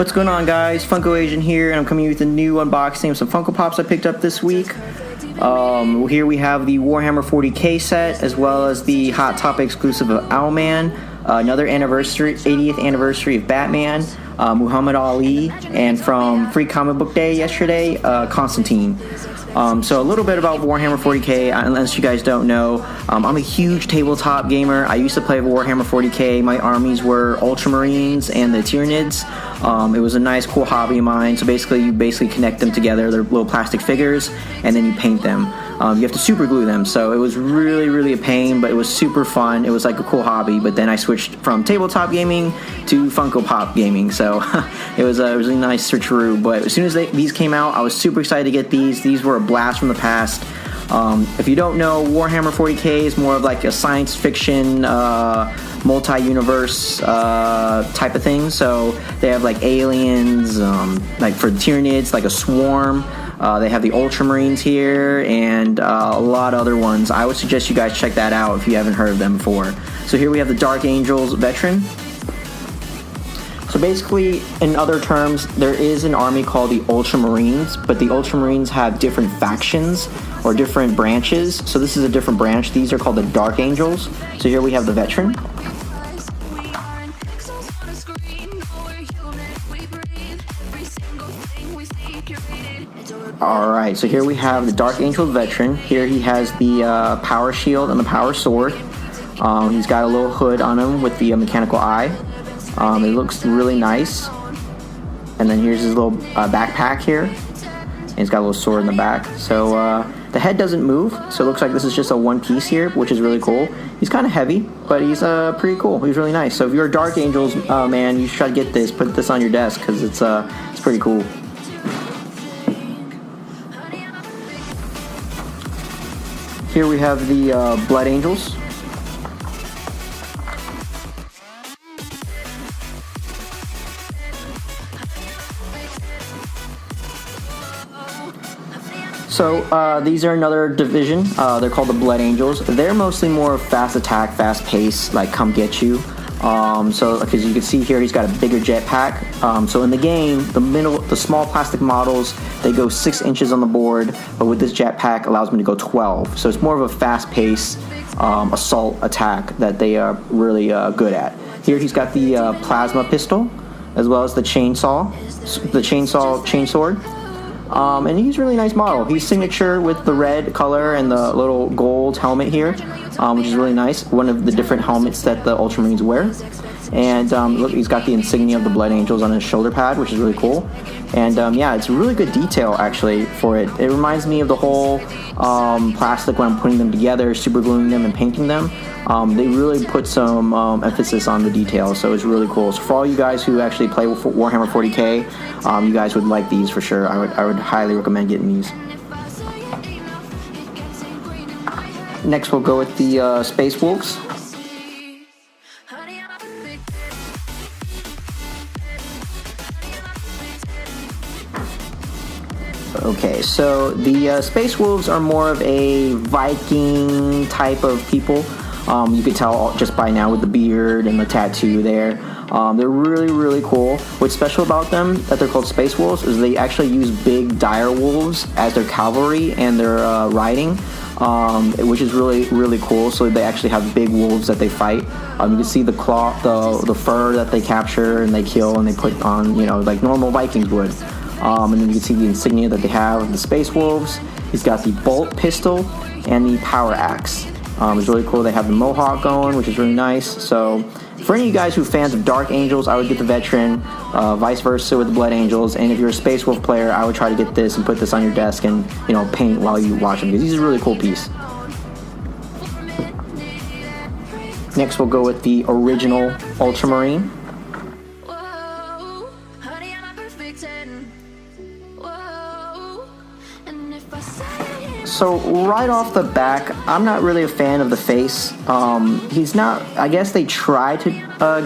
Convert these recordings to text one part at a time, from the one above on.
What's going on, guys? Funko Asian here, and I'm coming with a new unboxing of some Funko Pops I picked up this week. Here we have the Warhammer 40k set, as well as the Hot Topic exclusive of Owlman, another 80th anniversary of Batman, Muhammad Ali, and from Free Comic Book Day yesterday, Constantine. So a little bit about Warhammer 40k, unless you guys don't know. I'm a huge tabletop gamer. I used to play Warhammer 40k. My armies were Ultramarines and the Tyranids. It was a nice, cool hobby of mine. So basically, you connect them together. They're little plastic figures, and then you paint them. You have to super glue them, so it was really a pain, but it was super fun. It was like a cool hobby. But then I switched from tabletop gaming to Funko Pop gaming, so it was a really nice switcheroo. But as soon as these came out, I was super excited to get these. These were a blast from the past. If you don't know, Warhammer 40k is more of like a science fiction, multi-universe type of thing. So they have like aliens, like for the Tyranids, like a swarm. They have the Ultramarines here, and a lot of other ones. I would suggest you guys check that out if you haven't heard of them before. So here we have the Dark Angels veteran. So basically, in other terms, there is an army called the Ultramarines, but the Ultramarines have different factions or different branches. So this is a different branch. These are called the Dark Angels. So here we have the veteran. Alright, so here we have the Dark Angel veteran. Here he has the power shield and the power sword. He's got a little hood on him with the mechanical eye. It looks really nice. And then here's his little backpack here. And he's got a little sword in the back. So the head doesn't move, so it looks like this is just a one piece here, which is really cool. He's kind of heavy, but he's pretty cool. He's really nice. So if you're a Dark Angels man, you should try to get this. Put this on your desk because it's pretty cool. Here we have the Blood Angels. So these are another division. They're called the Blood Angels. They're mostly more fast attack, fast pace, like come get you. So as you can see here, he's got a bigger jetpack. So in the game, the small plastic models, they go 6 inches on the board, but with this jetpack allows me to go 12. So it's more of a fast pace assault attack that they are really good at. Here he's got the plasma pistol, as well as the chainsword. And he's a really nice model. He's signature with the red color and the little gold helmet here, which is really nice. One of the different helmets that the Ultramarines wear. And look, he's got the insignia of the Blood Angels on his shoulder pad, which is really cool. And yeah, it's a really good detail actually for it. It reminds me of the whole plastic when I'm putting them together, super gluing them and painting them. They really put some emphasis on the detail, so it's really cool. So for all you guys who actually play with Warhammer 40k, you guys would like these for sure. I would highly recommend getting these. Next we'll go with the Space Wolves. Okay, so the Space Wolves are more of a Viking type of people. You could tell just by now with the beard and the tattoo there. They're really cool. What's special about them, that they're called Space Wolves, is they actually use big dire wolves as their cavalry and their riding, which is really cool. So they actually have big wolves that they fight. You can see the cloth, the fur that they capture and they kill and they put on, like normal Vikings would. And then you can see the insignia that they have, the Space Wolves. He's got the bolt pistol and the power axe. It's really cool. They have the mohawk going, which is really nice. So for any of you guys who are fans of Dark Angels, I would get the veteran, vice versa with the Blood Angels. And if you're a Space Wolf player, I would try to get this and put this on your desk and paint while you watch them, because these are a really cool piece. Next we'll go with the original Ultramarine. So right off the back, I'm not really a fan of the face. He's not, I guess they try to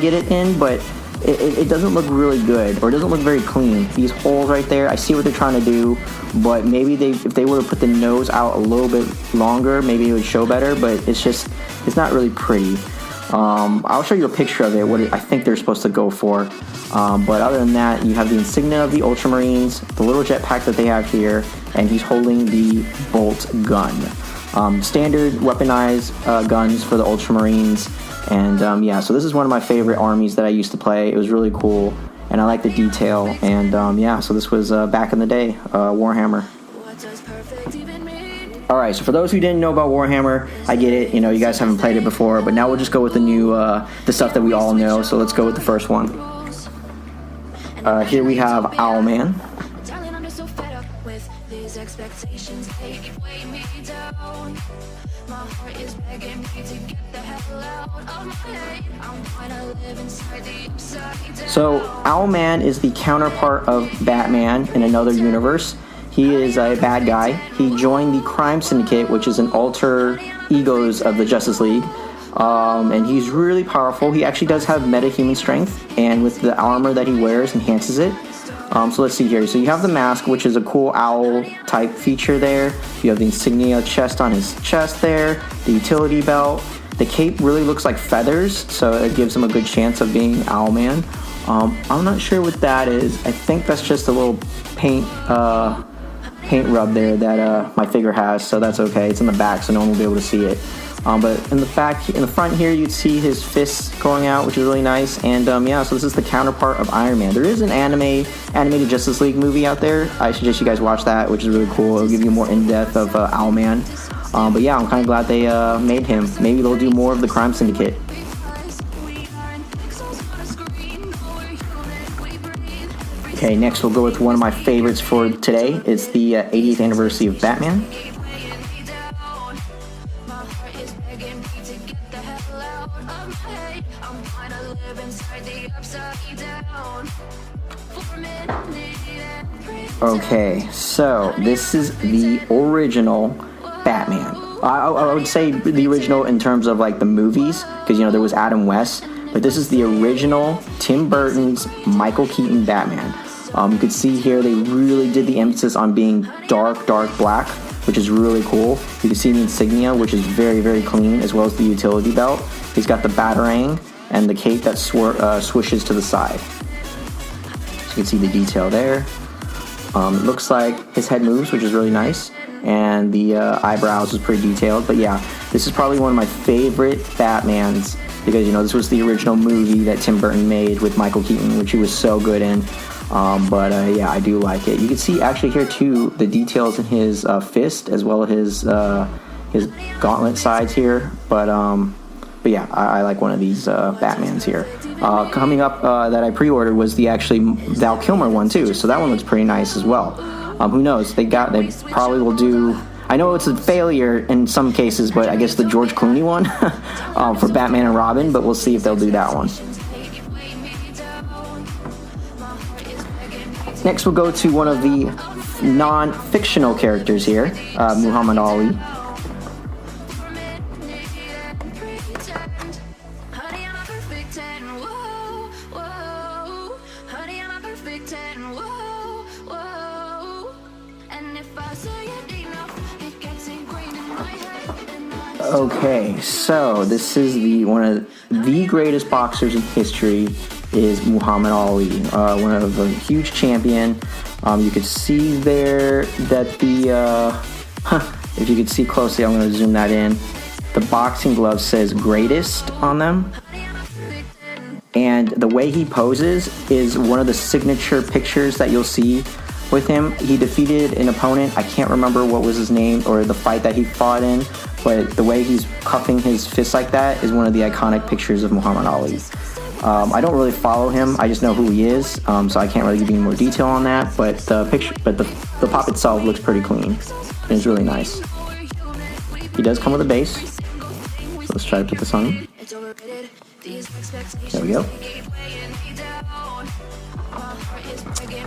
get it in, but it doesn't look really good, or it doesn't look very clean. These holes right there, I see what they're trying to do, but maybe if they were to put the nose out a little bit longer, maybe it would show better, but it's not really pretty. I'll show you a picture of it, what I think they're supposed to go for. But other than that, you have the insignia of the Ultramarines, the little jetpack that they have here, and he's holding the bolt gun. Standard weaponized guns for the Ultramarines. And yeah, so this is one of my favorite armies that I used to play. It was really cool, and I like the detail. And yeah, so this was back in the day, Warhammer. Alright, so for those who didn't know about Warhammer, I get it, you know, you guys haven't played it before, but now we'll just go with the new, the stuff that we all know, so let's go with the first one. Here we have Owlman. So, Owlman is the counterpart of Batman in another universe. He is a bad guy. He joined the Crime Syndicate, which is an alter egos of the Justice League. And he's really powerful. He actually does have meta-human strength, and with the armor that he wears, enhances it. So let's see here. So you have the mask, which is a cool owl-type feature there. You have the insignia chest on his chest there, the utility belt. The cape really looks like feathers, so it gives him a good chance of being Owlman. I'm not sure what that is. I think that's just a little paint rub there that my figure has, so that's okay. It's in the back, so no one will be able to see it. But in the front here, you'd see his fists going out, which is really nice. And yeah, so this is the counterpart of Iron Man. There is an animated Justice League movie out there. I suggest you guys watch that, which is really cool. It'll give you more in-depth of Owlman. But yeah, I'm kind of glad they made him. Maybe they'll do more of the Crime Syndicate. Okay, next we'll go with one of my favorites for today. It's the 80th anniversary of Batman. Okay, so this is the original Batman. I would say the original in terms of like the movies, because you know there was Adam West, but this is the original Tim Burton's Michael Keaton Batman. You can see here they really did the emphasis on being dark black, which is really cool. You can see the insignia, which is very, very clean, as well as the utility belt. He's got the batarang and the cape that swishes to the side. So you can see the detail there. It looks like his head moves, which is really nice, and the eyebrows is pretty detailed. But yeah, this is probably one of my favorite Batmans, because you know this was the original movie that Tim Burton made with Michael Keaton, which he was so good in. But yeah, I do like it. You can see actually here too the details in his fist, as well as his gauntlet sides here. But yeah, I like one of these Batmans here. Coming up that I pre-ordered was the actually Val Kilmer one too, so that one looks pretty nice as well. Who knows? They probably will do. I know it's a failure in some cases, but I guess the George Clooney one for Batman and Robin. But we'll see if they'll do that one. Next, we'll go to one of the non-fictional characters here, Muhammad Ali. Okay, so this is one of the greatest boxers in history. Is Muhammad Ali, one of a huge champion. You could see there that if you could see closely, I'm going to zoom that in. The boxing glove says greatest on them. And the way he poses is one of the signature pictures that you'll see with him. He defeated an opponent, I can't remember what was his name or the fight that he fought in, but the way he's cupping his fist like that is one of the iconic pictures of Muhammad Ali. I don't really follow him. I just know who he is, so I can't really give you any more detail on that. But the pop itself looks pretty clean, and it's really nice. He does come with a base, so let's try to put this on. There we go.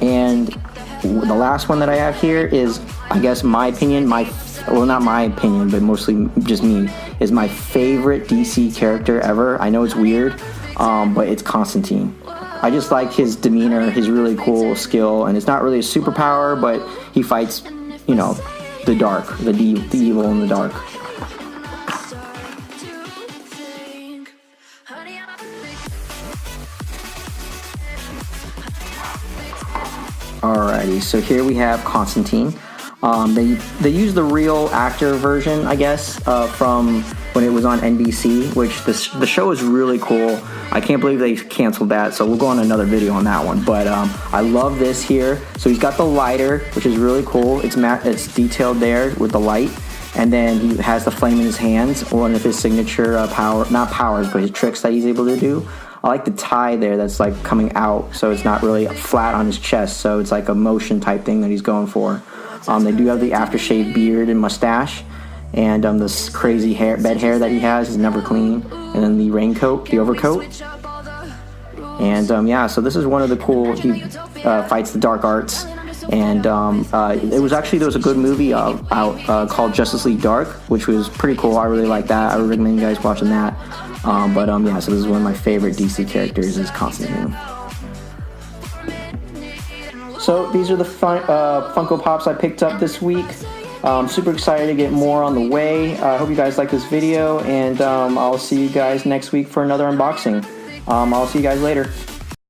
And the last one that I have here is, I guess, my opinion, not my opinion, but mostly just me, is my favorite DC character ever. I know it's weird. But it's Constantine. I just like his demeanor, his really cool skill, and it's not really a superpower, but he fights, you know, the dark, the evil in the dark. Alrighty, so here we have Constantine. They used the real actor version, I guess, from when it was on NBC, which the show is really cool. I can't believe they canceled that, so we'll go on another video on that one. But I love this here. So he's got the lighter, which is really cool. It's detailed there with the light, and then he has the flame in his hands. One of his signature not powers, but his tricks that he's able to do. I like the tie there that's like coming out, so it's not really flat on his chest, so it's like a motion type thing that he's going for. They do have the aftershave beard and mustache, and this crazy bed hair that he has is never clean, and then the raincoat, the overcoat. And yeah, so this is one of the cool, he fights the dark arts, and there was a good movie out called Justice League Dark, which was pretty cool. I really like that. I would recommend you guys watching that. Yeah, so this is one of my favorite DC characters, is Constantine. So these are the Funko Pops I picked up this week. Super excited to get more on the way. I hope you guys like this video, and I'll see you guys next week for another unboxing. I'll see you guys later.